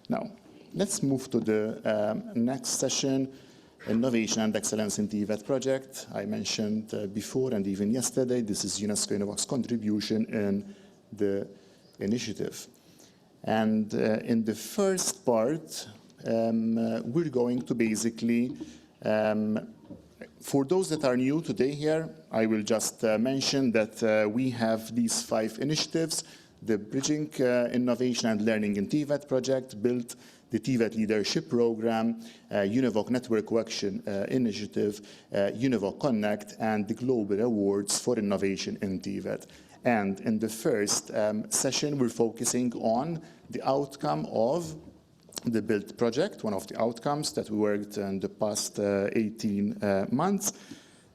Now, let's move to the next session, Innovation and Excellence in TVET project. I mentioned before and even yesterday, this is UNESCO-UNEVOC's contribution in the initiative. And in the first part, we're going to basically, for those that are new today here, I will just mention that we have these 5 initiatives: the Bridging Innovation and Learning in TVET project, BILT, the TVET Leadership Program, UNEVOC Network Coaction Initiative, UNEVOC Connect, and the Global Awards for Innovation in TVET. And in the first session, we're focusing on the outcome of the BILT project, one of the outcomes that we worked in the past 18 months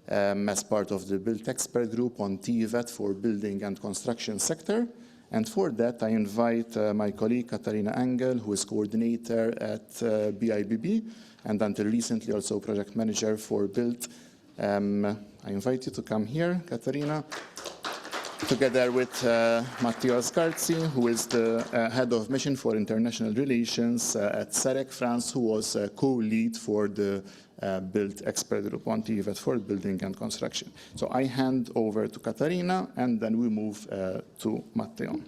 as part of the BILT expert group on TVET for building and construction sector. And for that, I invite my colleague, Katharina Engel, who is coordinator at BIBB, and until recently also project manager for BILT. I invite you to come here, Katharina, together with Matteo Sgarzi, who is the head of mission for international relations at Cereq, France, who was co-lead for the BILT expert group on TVET for building and construction. So I hand over to Katharina, and then we move to Matteo.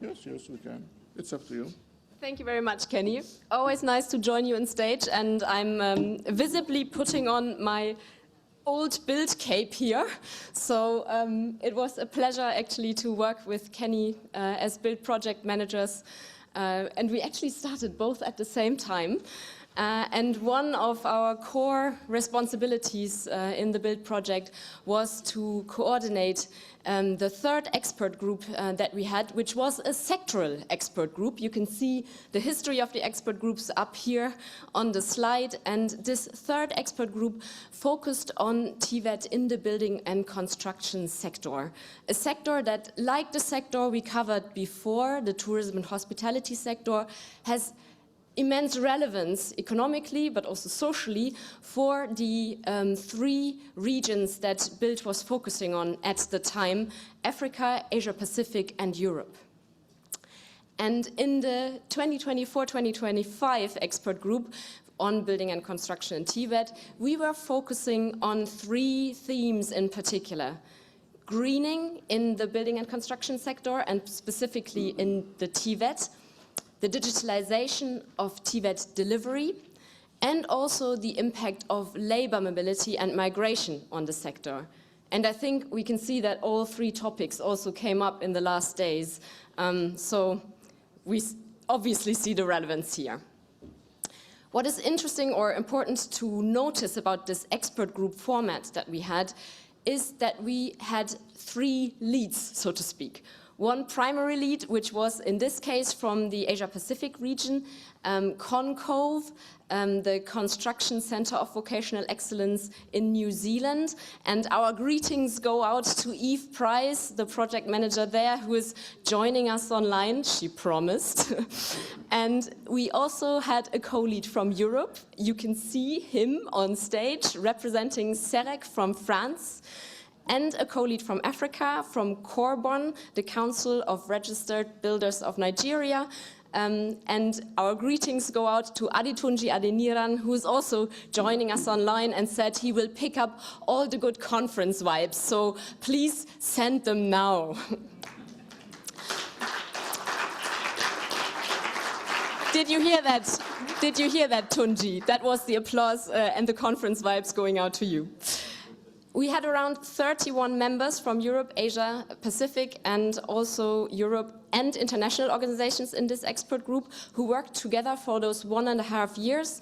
Yes, we can. It's up to you. Thank you very much, Kenny. Always nice to join you on stage, and I'm visibly putting on my old BILT cape here. So it was a pleasure actually to work with Kenny as BILT project managers. And we actually started both at the same time. And one of our core responsibilities in the BILT project was to coordinate the 3rd expert group that we had, which was a sectoral expert group. You can see the history of the expert groups up here on the slide. And this 3rd expert group focused on TVET in the building and construction sector. A sector that, like the sector we covered before, the tourism and hospitality sector, has immense relevance economically, but also socially, for the 3 regions that BILT was focusing on at the time: Africa, Asia-Pacific, and Europe. And in the 2024-2025 expert group on building and construction in TVET, we were focusing on 3 themes in particular: greening in the building and construction sector, and specifically in the TVET, the digitalization of TVET delivery, and also the impact of labor mobility and migration on the sector. And I think we can see that all 3 topics also came up in the last days. So we obviously see the relevance here. What is interesting or important to notice about this expert group format that we had is that we had 3 leads, so to speak. One primary lead, which was in this case from the Asia-Pacific region, CONCOVE, the Construction Center of Vocational Excellence in New Zealand. And our greetings go out to Eve Price, the project manager there, who is joining us online, she promised. And we also had a co-lead from Europe. You can see him on stage representing Cereq from France. And a co-lead from Africa, from Corbon, the Council of Registered Builders of Nigeria. And our greetings go out to Adetunji Adeniran, who is also joining us online and said he will pick up all the good conference vibes. So please send them now. Did you hear that? Did you hear that, Tunji? That was the applause and the conference vibes going out to you. We had around 31 members from Europe, Asia, Pacific, and also Europe and international organizations in this expert group who worked together for those 1.5 years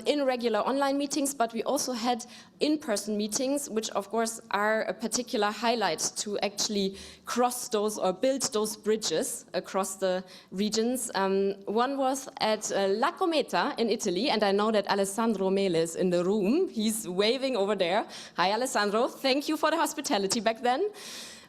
in regular online meetings, but we also had in-person meetings, which of course are a particular highlight to actually cross those or build those bridges across the regions. One was at La Cometa in Italy, and I know that Alessandro Mele is in the room. He's waving over there. Hi, Alessandro. Thank you for the hospitality back then.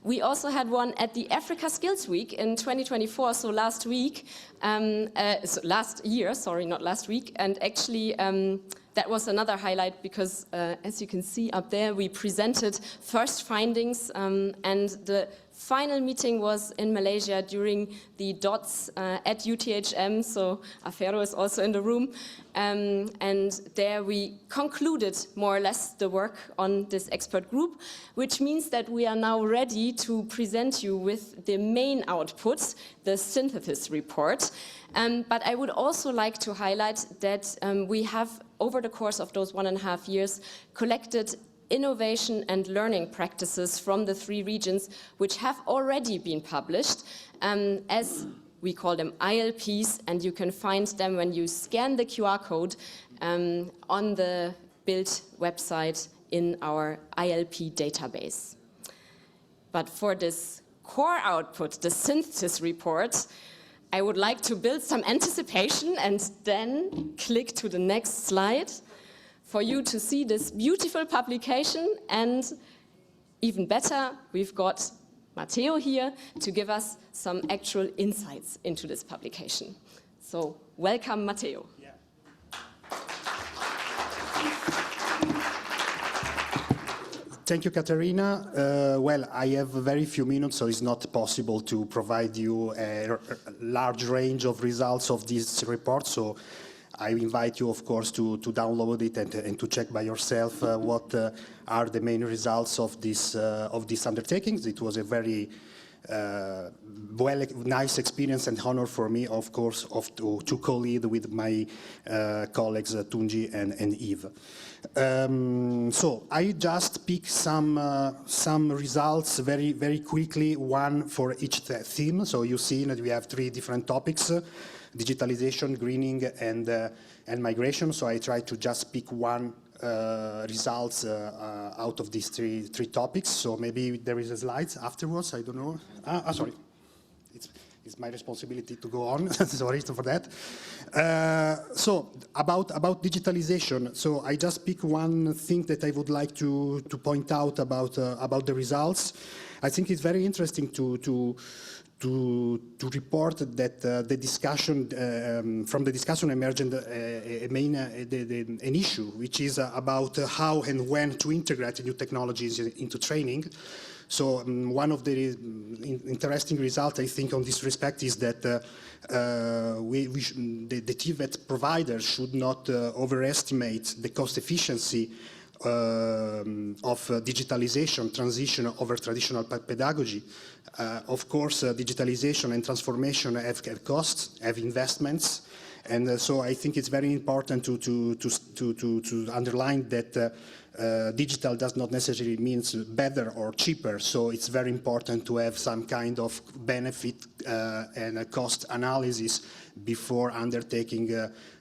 We also had one at the Africa Skills Week in 2024, so last week, last year, sorry, not last week, and actually that was another highlight because as you can see up there, we presented first findings and the final meeting was in Malaysia during the DOTS at UTHM, so Afero is also in the room. And there we concluded more or less the work on this expert group, which means that we are now ready to present you with the main output, the synthesis report. But I would also like to highlight that we have, over the course of those 1.5 years, collected innovation and learning practices from the 3 regions, which have already been published as we call them ILPs, and you can find them when you scan the QR code on the BILD website in our ILP database. But for this core output, the synthesis report, I would like to build some anticipation and then click to the next slide for you to see this beautiful publication. And even better, we've got Matteo here to give us some actual insights into this publication. So welcome, Matteo. Yeah. Thank you, Katharina. Well, I have very few minutes, so it's not possible to provide you a large range of results of this report. So I invite you, of course, to download it and to check by yourself what are the main results of this undertakings. It was a very nice experience and honor for me, of course, to co-lead with my colleagues Tunji and Yves. So I just pick some results very quickly, one for each theme. So you see that we have 3 different topics: digitalization, greening, and migration. So I try to just pick one results out of these three topics. So maybe there is a slides afterwards. I don't know. Sorry, it's my responsibility to go on. Sorry for that. So about digitalization. So I just pick one thing that I would like to point out about the results. I think it's very interesting to report that the discussion from the discussion emerged an issue, which is about how and when to integrate new technologies into training. So one of the interesting results, I think, on this respect is that the TVET providers should not overestimate the cost efficiency of digitalization transition over traditional pedagogy. Of course, digitalization and transformation have costs, have investments, and so I think it's very important to underline that digital does not necessarily mean better or cheaper. So it's very important to have some kind of benefit and a cost analysis before undertaking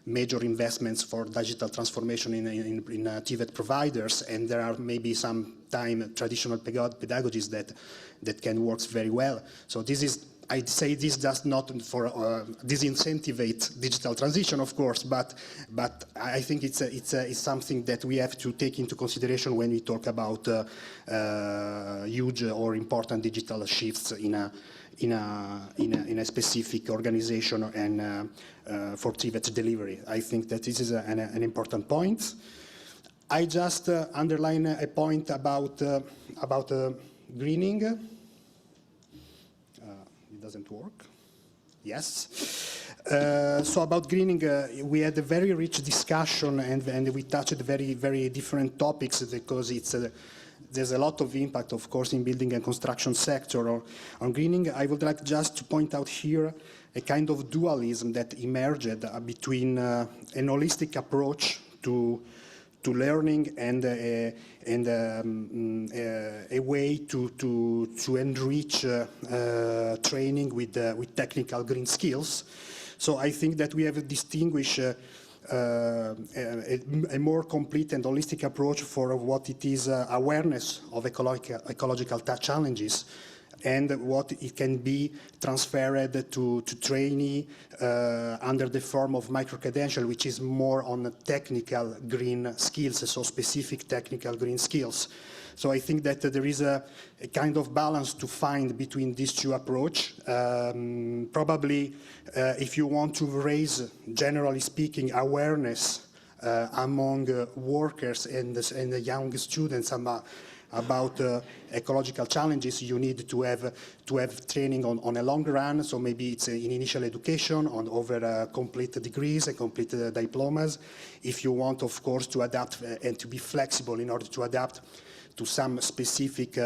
major investments for digital transformation in TVET providers, and there are maybe some traditional pedagogies that can work very well. So this is, I'd say, this does not for disincentivate digital transition, of course, but I think it's something that we have to take into consideration when we talk about huge or important digital shifts in a specific organization and for TVET delivery. I think that this is an important point. I just underline a point about greening. It doesn't work. Yes. So about greening, we had a very rich discussion, and we touched very different topics because there's a lot of impact, of course, in building and construction sector on greening. I would like just to point out here a kind of dualism that emerged between an holistic approach to learning and a way to enrich training with technical green skills. So I think that we have to distinguish a more complete and holistic approach for what it is awareness of ecological challenges and what it can be transferred to trainee under the form of micro-credential, which is more on technical green skills, so specific technical green skills. So I think that there is a kind of balance to find between these two approaches. Probably if you want to raise, generally speaking, awareness among workers and the young students about ecological challenges, you need to have training on a long run. So maybe it's in initial education, on over complete degrees and complete diplomas. If you want, of course, to adapt and to be flexible in order to adapt to some specific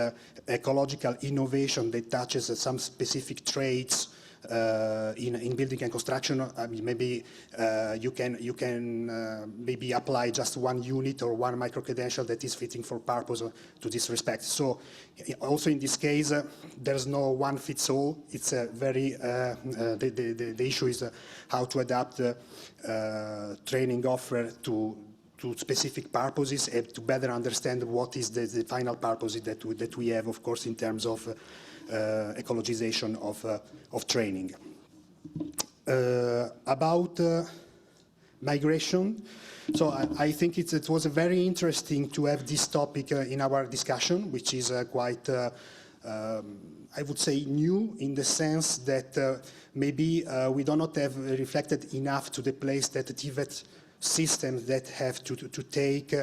ecological innovation that touches some specific traits in building and construction. I mean, maybe you can maybe apply just one unit or one micro-credential that is fitting for purpose to this respect. So also in this case, there's no one fits all. It's a very, the issue is how to adapt training offer to specific purposes and to better understand what is the final purpose that we have, of course, in terms of ecologization of training. About migration, so I think it was very interesting to have this topic in our discussion, which is quite, I would say, new in the sense that maybe we do not have reflected enough to the place that the TVET systems that have to take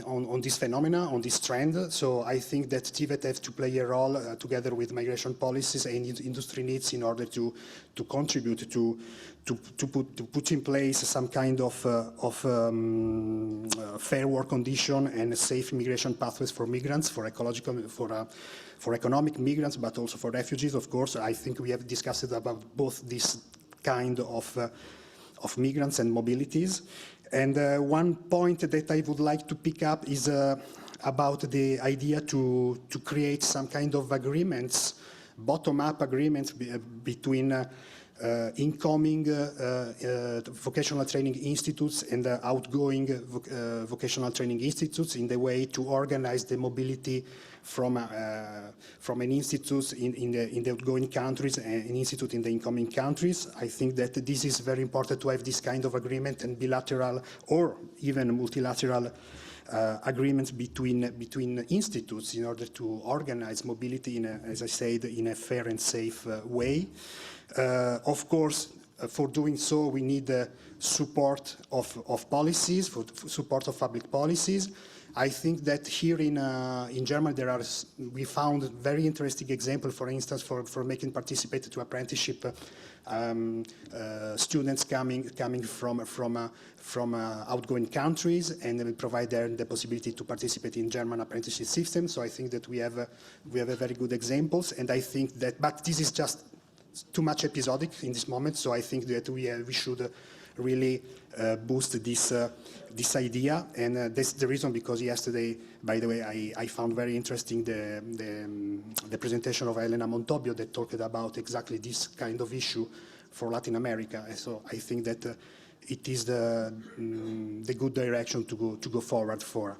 on this phenomena, on this trend. So I think that TVET have to play a role together with migration policies and industry needs in order to contribute to put in place some kind of fair work condition and safe migration pathways for migrants, for ecological, for economic migrants, but also for refugees. Of course, I think we have discussed about both this kind of migrants and mobilities. And one point that I would like to pick up is about the idea to create some kind of agreements, bottom-up agreements between incoming vocational training institutes and outgoing vocational training institutes in the way to organize the mobility from an institute in the outgoing countries and an institute in the incoming countries. I think that this is very important to have this kind of agreement and bilateral or even multilateral agreements between institutes in order to organize mobility in a, as I said, in a fair and safe way. Of course, for doing so, we need support of policies, for support of public policies. I think that here in Germany we found very interesting example, for instance, for making participate to apprenticeship students coming from outgoing countries, and we provide them the possibility to participate in German apprenticeship system. So I think that we have a very good examples, and I think that, but this is just too much episodic in this moment. So I think that we should really boost this idea, and that's the reason, because yesterday, by the way, I found very interesting the presentation of Elena Montobbio that talked about exactly this kind of issue for Latin America. And so I think that it is the good direction to go forward for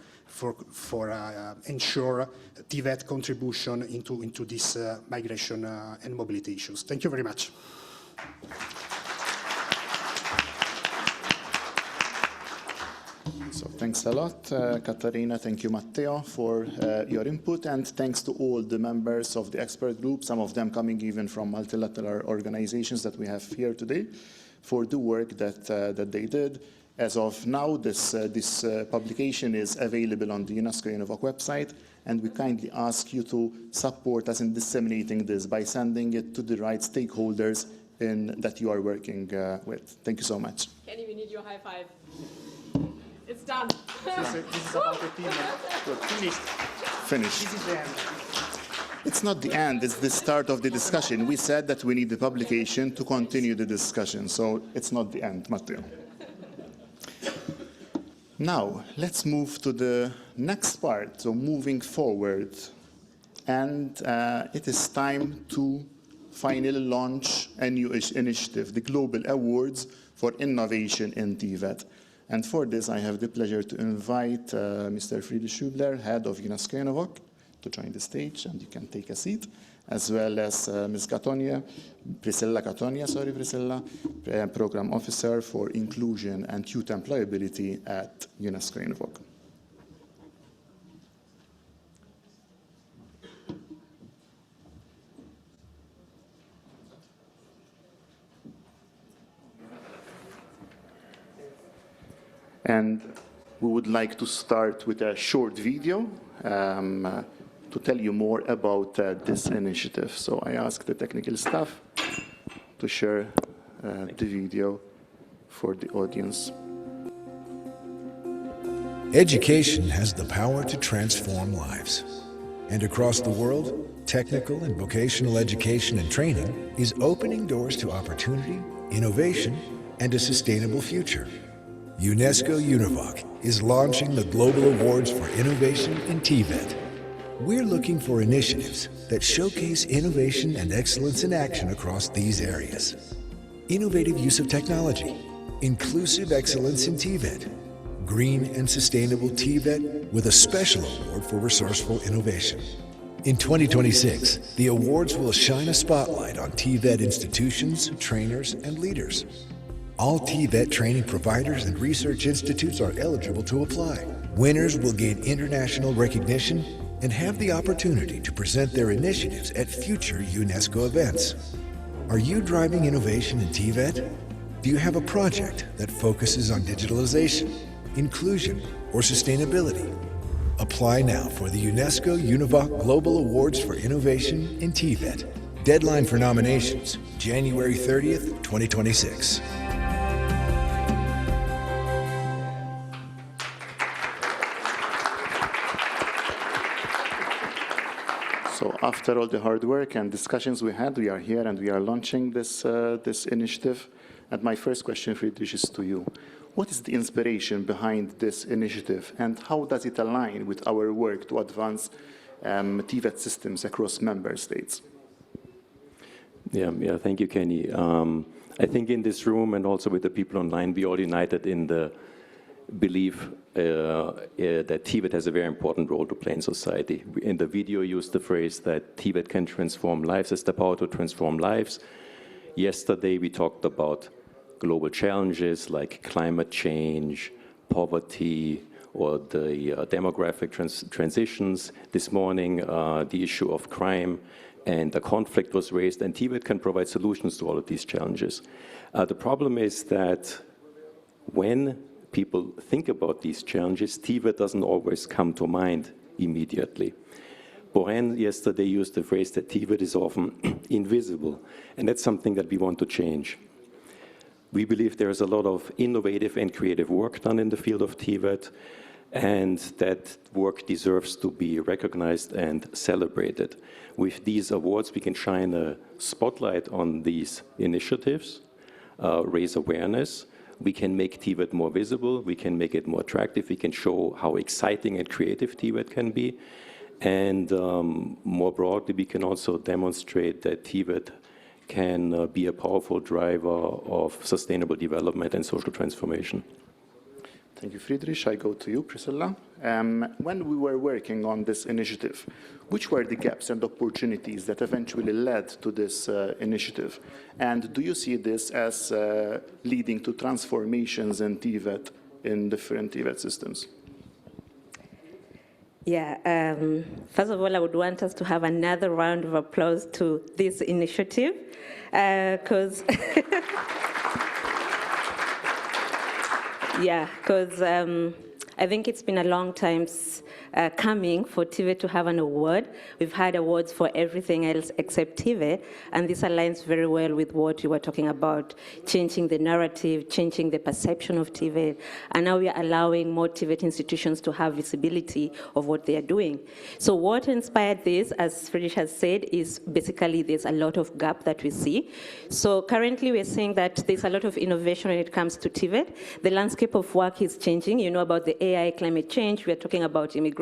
ensure TVET contribution into this migration and mobility issues. Thank you very much. So thanks a lot, Katharina. Thank you, Matteo, for your input, and thanks to all the members of the expert group, some of them coming even from multilateral organizations that we have here today, for the work that they did. As of now, this publication is available on the UNESCO-UNEVOC website, and we kindly ask you to support us in disseminating this by sending it to the right stakeholders that you are working with. Thank you so much. Kenny, we need your high five. It's done. This is about the team. Good. Finished. This is the end. It's not the end, it's the start of the discussion. We said that we need the publication to continue the discussion, so it's not the end, Matteo. Now, let's move to the next part, so moving forward. And it is time to finally launch a new initiative, the Global Awards for Innovation in TVET. And for this, I have the pleasure to invite Mr. Friedrich Huebler, head of UNESCO-UNEVOC, to join the stage, and you can take a seat, as well as Ms. Gatonye, Priscilla, Program Officer for Inclusion and Youth Employability at UNESCO-UNEVOC. And we would like to start with a short video to tell you more about this initiative. So I ask the technical staff to share the video for the audience. Education has the power to transform lives. And across the world, technical and vocational education and training is opening doors to opportunity, innovation, and a sustainable future. UNESCO-UNEVOC is launching the Global Awards for Innovation in TVET. We're looking for initiatives that showcase innovation and excellence in action across these areas. Innovative use of technology, inclusive excellence in TVET, green and sustainable TVET with a special award for resourceful innovation. In 2026, the awards will shine a spotlight on TVET institutions, trainers, and leaders. All TVET training providers and research institutes are eligible to apply. Winners will gain international recognition and have the opportunity to present their initiatives at future UNESCO events. Are you driving innovation in TVET? Do you have a project that focuses on digitalization, inclusion, or sustainability? Apply now for the UNESCO-UNEVOC Global Awards for Innovation in TVET. Deadline for nominations, January 30th, 2026. So after all the hard work and discussions we had, we are here and we are launching this initiative. And my first question, Friedrich, is to you. What is the inspiration behind this initiative, and how does it align with our work to advance TVET systems across member states? Yeah, thank you, Kenny. I think in this room and also with the people online, we all united in the belief that TVET has a very important role to play in society. In the video, used the phrase that TVET can transform lives, has the power to transform lives. Yesterday, we talked about global challenges like climate change, poverty, or the demographic transitions. This morning, the issue of crime and the conflict was raised, and TVET can provide solutions to all of these challenges. The problem is that when people think about these challenges, TVET doesn't always come to mind immediately. Boren yesterday used the phrase that TVET is often invisible, and that's something that we want to change. We believe there is a lot of innovative and creative work done in the field of TVET, and that work deserves to be recognized and celebrated. With these awards, we can shine a spotlight on these initiatives, raise awareness. We can make TVET more visible, we can make it more attractive, we can show how exciting and creative TVET can be. And more broadly, we can also demonstrate that TVET can be a powerful driver of sustainable development and social transformation. Thank you, Friedrich. I go to you, Priscilla. When we were working on this initiative, which were the gaps and opportunities that eventually led to this initiative? And do you see this as leading to transformations in TVET, in different TVET systems? Yeah, first of all, I would want us to have another round of applause to this initiative, because I think it's been a long time coming for TVET to have an award. We've had awards for everything else except TVET, and this aligns very well with what you were talking about, changing the narrative, changing the perception of TVET, and now we are allowing more TVET institutions to have visibility of what they are doing. So what inspired this, as Friedrich has said, is basically there's a lot of gap that we see. So currently we're seeing that there's a lot of innovation when it comes to TVET. The landscape of work is changing. You know about the AI, climate change, we're talking about immigration,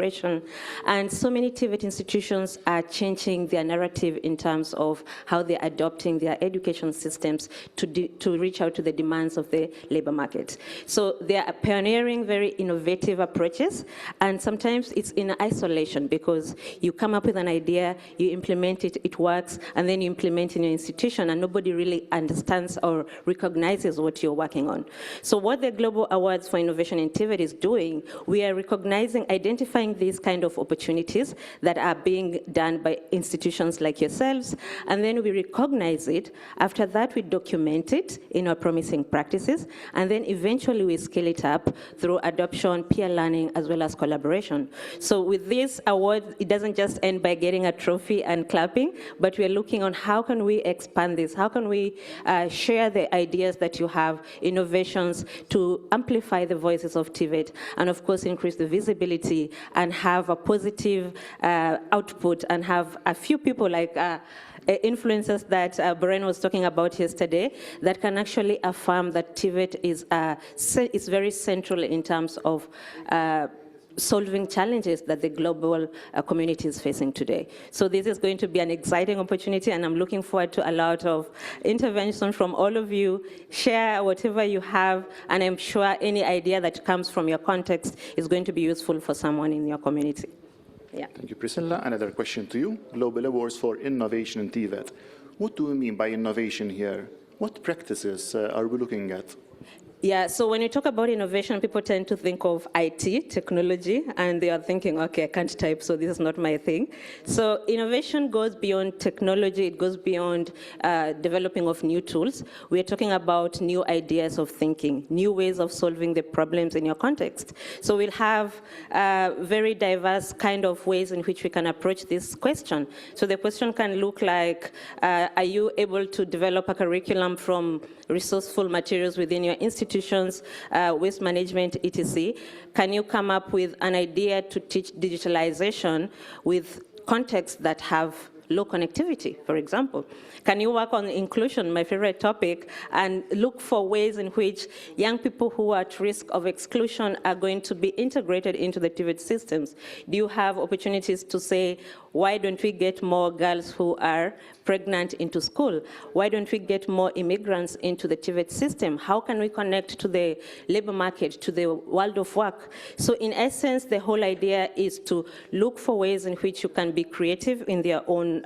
and so many TVET institutions are changing their narrative in terms of how they're adopting their education systems to reach out to the demands of the labor market. So they are pioneering very innovative approaches, and sometimes it's in isolation because you come up with an idea, you implement it, it works, and then you implement it in your institution, and nobody really understands or recognizes what you're working on. So what the Global Awards for Innovation in TVET is doing doing. We are recognizing, identifying these kind of opportunities that are being done by institutions like yourselves, and then we recognize it. After that, we document it in our promising practices, and then eventually we scale it up through adoption, peer learning, as well as collaboration. So with this award, it doesn't just end by getting a trophy and clapping, but we're looking on how can we expand this, how can we share the ideas that you have, innovations to amplify the voices of TVET, and of course increase the visibility and have a positive output, and have a few people like influencers that Beren was talking about yesterday that can actually affirm that TVET is very central in terms of solving challenges that the global community is facing today. So this is going to be an exciting opportunity, and I'm looking forward to a lot of intervention from all of you. Share whatever you have, and I'm sure any idea that comes from your context is going to be useful for someone in your community. Yeah. Thank you, Priscilla. Another question to you. Global Awards for Innovation in TVET. What do we mean by innovation here? What practices are we looking at? Yeah, so when you talk about innovation, people tend to think of IT, technology, and they are thinking, okay, I can't type, so this is not my thing. So innovation goes beyond technology, it goes beyond developing of new tools. We're talking about new ideas of thinking, new ways of solving the problems in your context. So we'll have very diverse kind of ways in which we can approach this question. So the question can look like, are you able to develop a curriculum from resourceful materials within your institutions, waste management, etc.? Can you come up with an idea to teach digitalization with contexts that have low connectivity, for example? Can you work on inclusion, my favorite topic, and look for ways in which young people who are at risk of exclusion are going to be integrated into the TVET systems? Do you have opportunities to say, why don't we get more girls who are pregnant into school? Why don't we get more immigrants into the TVET system? How can we connect to the labor market, to the world of work? So in essence, the whole idea is to look for ways in which you can be creative in their own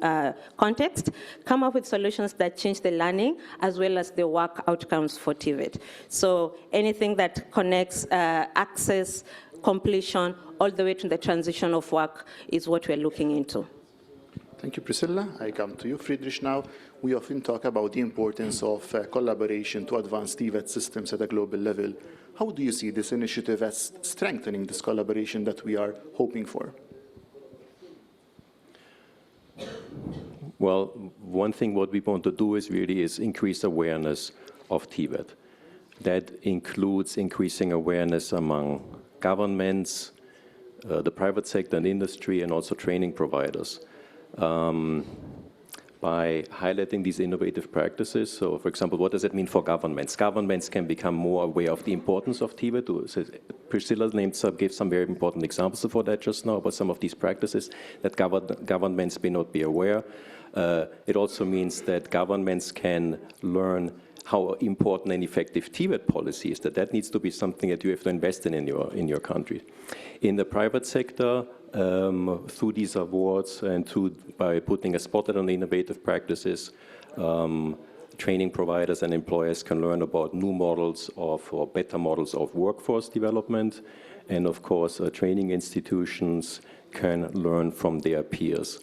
context, come up with solutions that change the learning as well as the work outcomes for TVET. So anything that connects access, completion, all the way to the transition of work is what we're looking into. Thank you, Priscilla. I come to you, Friedrich, now. We often talk about the importance of collaboration to advance TVET systems at a global level. How do you see this initiative as strengthening this collaboration that we are hoping for? Well, one thing what we want to do is increase awareness of TVET. That includes increasing awareness among governments, the private sector and industry, and also training providers. By highlighting these innovative practices. So, for example, what does it mean for governments? Governments can become more aware of the importance of TVET. So Priscilla gave some very important examples for that just now about some of these practices that governments may not be aware. It also means that governments can learn how important and effective TVET policy is, that needs to be something that you have to invest in your country. In the private sector, through these awards and by putting a spotlight on innovative practices, training providers and employers can learn about new models or better models of workforce development. And of course, training institutions can learn from their peers.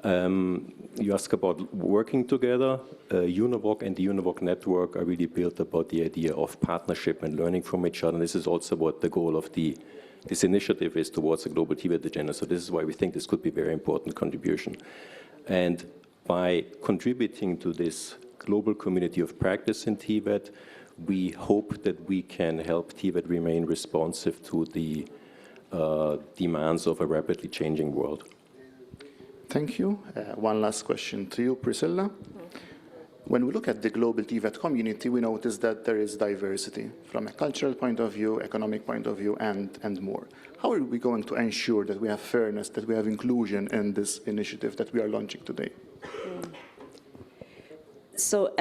You ask about working together. UNEVOC and the UNEVOC network are really built about the idea of partnership and learning from each other. And this is also what the goal of this initiative is towards the global TVET agenda. So this is why we think this could be a very important contribution. And by contributing to this global community of practice in TVET, we hope that we can help TVET remain responsive to the demands of a rapidly changing world. Thank you. One last question to you, Priscilla. When we look at the global TVET community, we notice that there is diversity from a cultural point of view, economic point of view, and more. How are we going to ensure that we have fairness, that we have inclusion in this initiative that we are launching today? So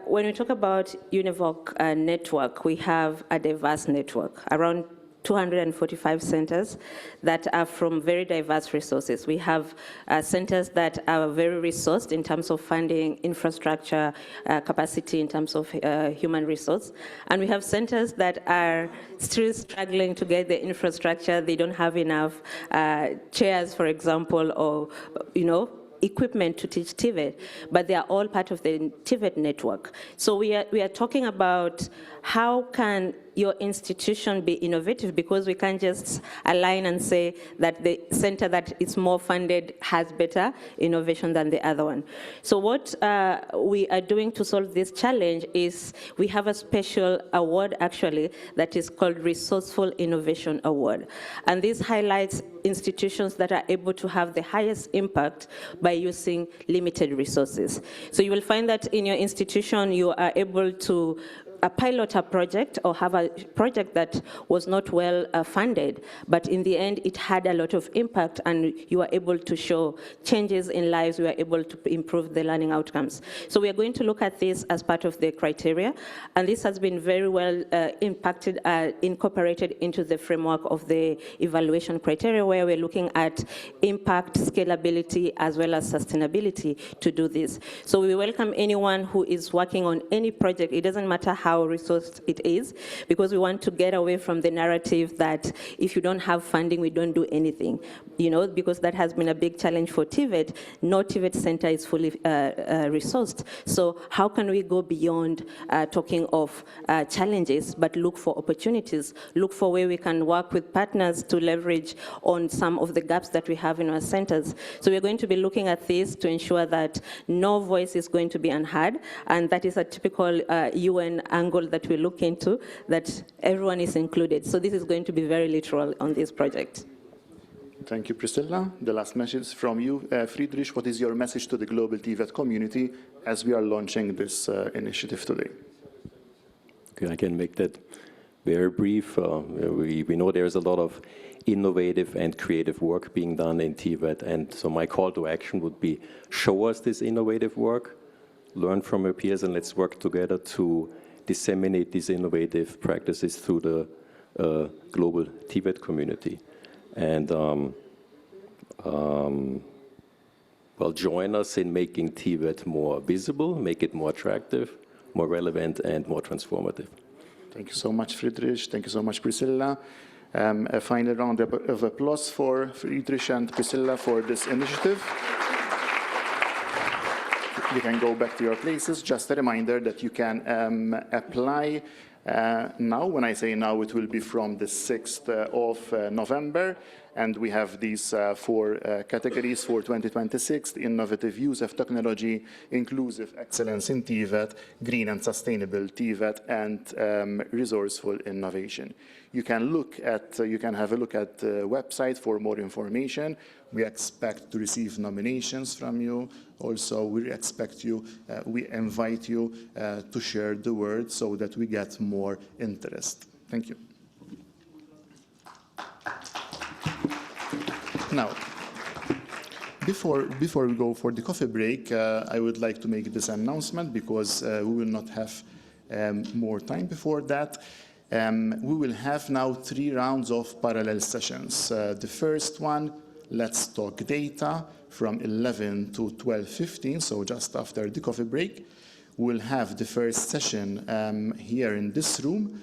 when we talk about UNEVOC network, we have a diverse network. Around 245 centers that are from very diverse resources. We have centers that are very resourced in terms of funding, infrastructure, capacity in terms of human resource. And we have centers that are still struggling to get the infrastructure. They don't have enough chairs, for example, or, equipment to teach TVET, but they are all part of the TVET network. So we are talking about how can your institution be innovative, because we can't just align and say that the center that is more funded has better innovation than the other one. So what we are doing to solve this challenge is we have a special award actually that is called Resourceful Innovation Award. And this highlights institutions that are able to have the highest impact by using limited resources. So you will find that in your institution you are able to pilot a project or have a project that was not well funded, but in the end it had a lot of impact and you are able to show changes in lives, you are able to improve the learning outcomes. So we are going to look at this as part of the criteria, and this has been very well incorporated into the framework of the evaluation criteria, where we're looking at impact, scalability, as well as sustainability to do this. So we welcome anyone who is working on any project. It doesn't matter how resourced it is, because we want to get away from the narrative that if you don't have funding, we don't do anything, because that has been a big challenge for TVET. No TVET center is fully resourced. So how can we go beyond talking of challenges, but look for opportunities, look for where we can work with partners to leverage on some of the gaps that we have in our centers. So we're going to be looking at this to ensure that no voice is going to be unheard, and that is a typical UN angle that we look into, that everyone is included. So this is going to be very literal on this project. Thank you, Priscilla. The last message from you, Friedrich. What is your message to the global TVET community as we are launching this initiative today? Okay, I can make that very brief. We know there's a lot of innovative and creative work being done in TVET, and so my call to action would be, show us this innovative work, learn from your peers, and let's work together to disseminate these innovative practices through the global TVET community. And join us in making TVET more visible, make it more attractive, more relevant, and more transformative. Thank you so much, Friedrich. Thank you so much, Priscilla. A final round of applause for Friedrich and Priscilla for this initiative. You can go back to your places. Just a reminder that you can apply now. When I say now, it will be from the 6th of November. And we have these four categories for 2026: the innovative use of technology, inclusive excellence in TVET, green and sustainable TVET, and resourceful innovation. You can have a look at the website for more information. We expect to receive nominations from you. Also, we invite you to share the word so that we get more interest. Thank you. Now, before we go for the coffee break, I would like to make this announcement, because we will not have more time before that. We will have now 3 rounds of parallel sessions. The first one, Let's Talk Data, from 11 to 12:15, so just after the coffee break. We'll have the first session here in this room,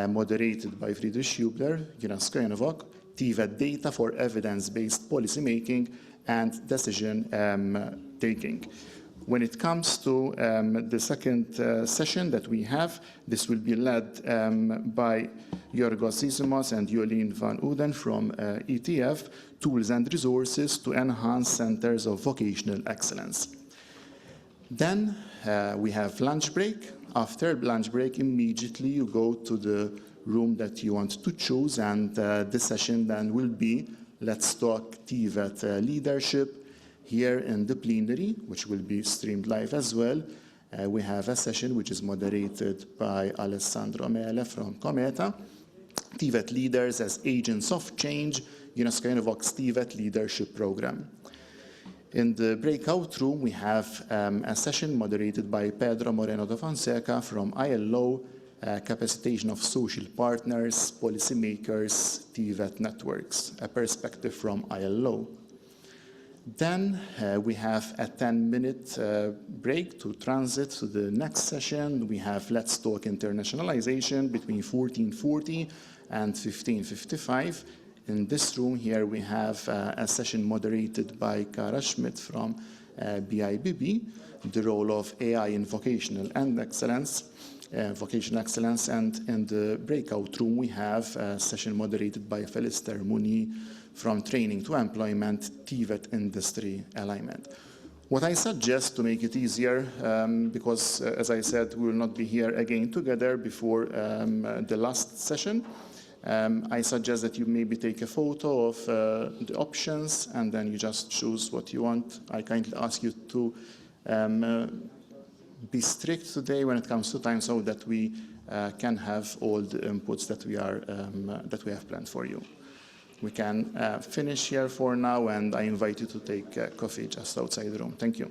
moderated by Friedrich Huebler, UNESCO-UNEVOC, TVET Data for Evidence-Based Policymaking and Decision Taking. When it comes to the second session that we have, this will be led by Yorgos Sisomos and Jolien van Uden from ETF, Tools and Resources to Enhance Centers of Vocational Excellence. Then we have lunch break. After lunch break, immediately you go to the room that you want to choose, and the session then will be Let's Talk TVET Leadership. Here in the plenary, which will be streamed live as well, we have a session which is moderated by Alessandro Mele from Cometa, TVET Leaders as Agents of Change, UNESCO-UNEVOC's TVET Leadership Program. In the breakout room, we have a session moderated by Pedro Moreno da Fonseca from ILO, capacitation of social partners, policymakers, TVET networks, a perspective from ILO. Then we have a 10-minute break to transit to the next session. We have Let's Talk Internationalization between 1440 and 1555. In this room here, we have a session moderated by Kara Schmidt from BIBB, the role of AI in vocational excellence, and in the breakout room, we have a session moderated by Felister Muni from Training to Employment, TVET Industry Alignment. What I suggest to make it easier, because as I said, we will not be here again together before the last session, I suggest that you maybe take a photo of the options and then you just choose what you want. I kindly ask you to be strict today when it comes to time so that we can have all the inputs that we have planned for you. We can finish here for now, and I invite you to take coffee just outside the room. Thank you.